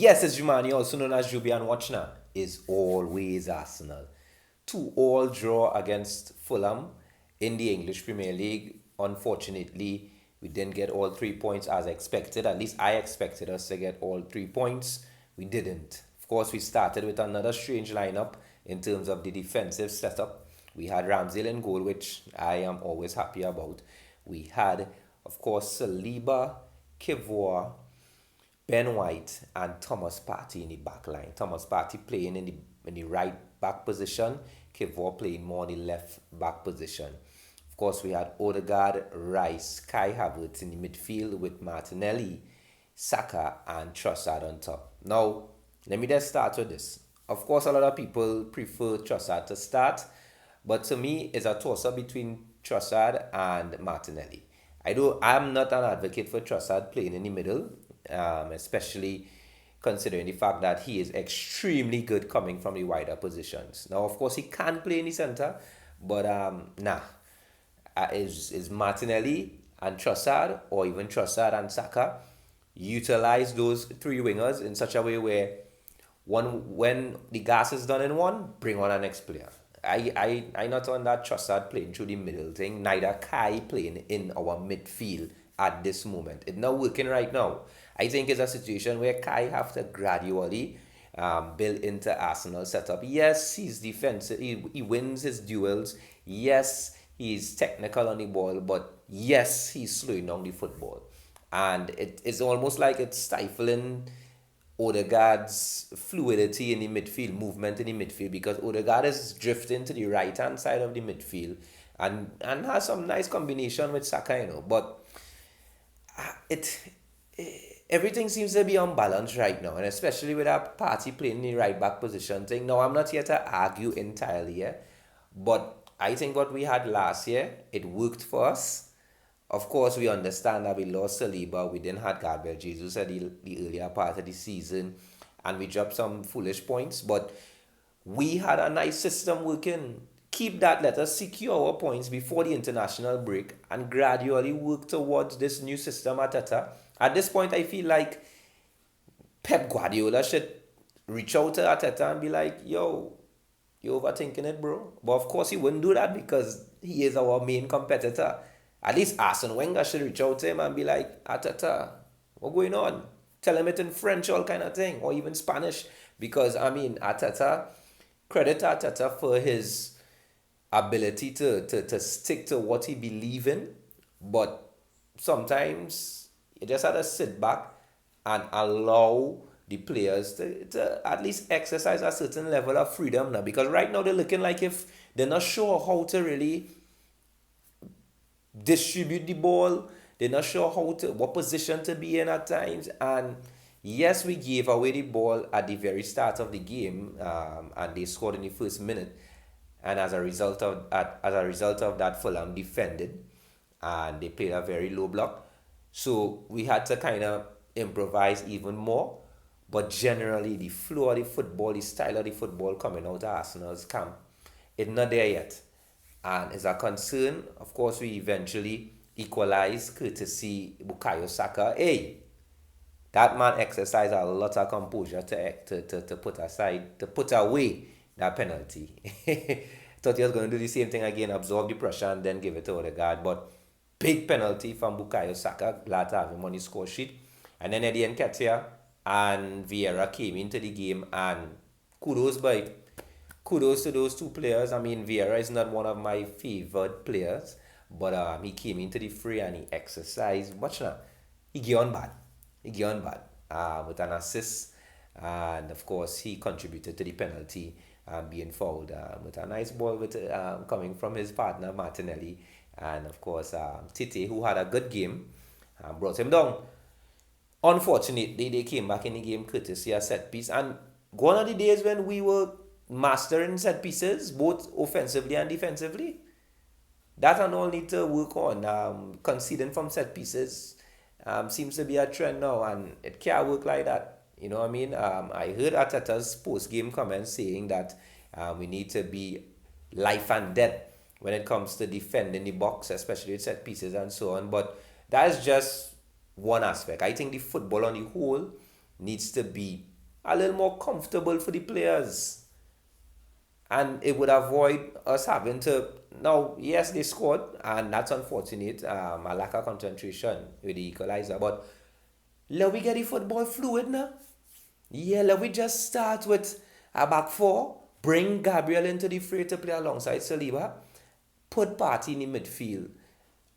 Yes, it's Jumani, also known as Jubian Watchner, is always Arsenal. 2-2 draw against Fulham in the English Premier League. Unfortunately, we didn't get all 3 points as expected. At least I expected us to get all 3 points. We didn't. Of course, we started with another strange lineup in terms of the defensive setup. We had Ramsdale in goal, which I am always happy about. We had, of course, Saliba, Kivoa, Ben White and Thomas Partey in the back line. Thomas Partey playing in the right back position, Kivor playing more in the left back position. Of course, we had Odegaard, Rice, Kai Havertz in the midfield with Martinelli, Saka, and Trossard on top. Now, let me just start with this. Of course, a lot of people prefer Trossard to start, but to me, it's a toss-up between Trossard and Martinelli. I'm not an advocate for Trossard playing in the middle, especially considering the fact that he is extremely good coming from the wider positions. Now, of course, he can play in the center, but nah. Is Martinelli and Trossard, or even Trossard and Saka, utilize those three wingers in such a way where when the gas is done in one, bring on an next player. I not on that Trossard playing through the middle thing, neither Kai playing in our midfield at this moment. It's not working right now. I think it's a situation where Kai have to gradually build into Arsenal setup. Yes, he's defensive. He wins his duels. Yes, he's technical on the ball, but yes, he's slowing down the football. And it's almost like it's stifling Odegaard's fluidity in the midfield, movement in the midfield, because Odegaard is drifting to the right hand side of the midfield and has some nice combination with Saka, But it everything seems to be unbalanced right now, and especially with our party playing in the right back position thing. Now, I'm not here to argue entirely here, but I think what we had last year, it worked for us. Of course, we understand that we lost Saliba, we didn't have Gabriel Jesus at the earlier part of the season, and we dropped some foolish points, but we had a nice system working. Keep that, let us secure our points before the international break and gradually work towards this new system at Tata. At this point, I feel like Pep Guardiola should reach out to Arteta and be like, yo, you're overthinking it, bro. But of course, he wouldn't do that because he is our main competitor. At least Arsene Wenger should reach out to him and be like, Arteta, what's going on? Tell him it in French, all kind of thing, or even Spanish. Because, I mean, Arteta, credit Arteta for his ability to stick to what he believes in, but sometimes you just have to sit back and allow the players to at least exercise a certain level of freedom now, because right now they're looking like if they're not sure how to really distribute the ball. They're not sure what position to be in at times. And yes, we gave away the ball at the very start of the game, and they scored in the first minute. And as a result of that, Fulham defended, and they played a very low block. So we had to kind of improvise even more. But generally, the flow of the football, the style of the football coming out of Arsenal's camp, it's not there yet. And it's a concern. Of course, we eventually equalized courtesy Bukayo Saka. Hey, that man exercised a lot of composure to put aside, to put away that penalty. Thought he was going to do the same thing again, absorb the pressure and then give it to Odegaard. But big penalty from Bukayo Saka. Glad to have him on the score sheet. And then Eddie Nketiah and Vieira came into the game, and kudos by kudos to those two players. I mean, Vieira is not one of my favored players, but he came into the fray and he exercised. Watch now, he get on bad. He get on bad with an assist, and of course he contributed to the penalty being fouled with a nice ball with coming from his partner Martinelli, and of course Tite, who had a good game, brought him down. Unfortunately, they came back in the game courtesy a set piece. And gone are the days when we were mastering set pieces, both offensively and defensively. That and all need to work on. Conceding from set pieces seems to be a trend now, and it can't work like that. You know what I mean? I heard Ateta's post-game comments saying that we need to be life and death when it comes to defending the box, especially with set pieces and so on. But that's just one aspect. I think the football on the whole needs to be a little more comfortable for the players. And it would avoid us having to. Now, yes, they scored, and that's unfortunate. A lack of concentration with the equalizer. But let we get the football fluid now. Yeah, let we just start with a back four, bring Gabriel into the fray to play alongside Saliba, put Partey in the midfield,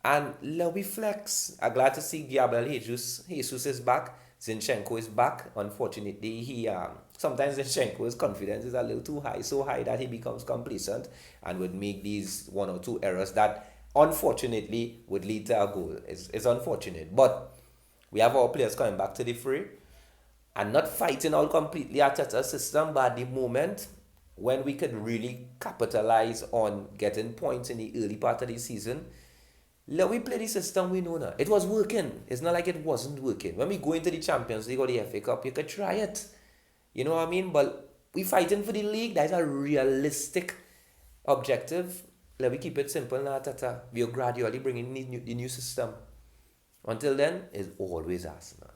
and let we flex. I'm glad to see Gabriel Jesus is back. Zinchenko is back. Unfortunately, he sometimes Zinchenko's confidence is a little too high, so high that he becomes complacent and would make these one or two errors that unfortunately would lead to a goal. It's unfortunate, but we have our players coming back to the fray and not fighting all completely at a system, but at the moment when we could really capitalize on getting points in the early part of the season, let we play the system we know now. It was working. It's not like it wasn't working. When we go into the Champions League or the FA Cup, you could try it. You know what I mean? But we fighting for the league. That's a realistic objective. Let me keep it simple now, Tata. We are gradually bringing the new system. Until then, it's always Arsenal.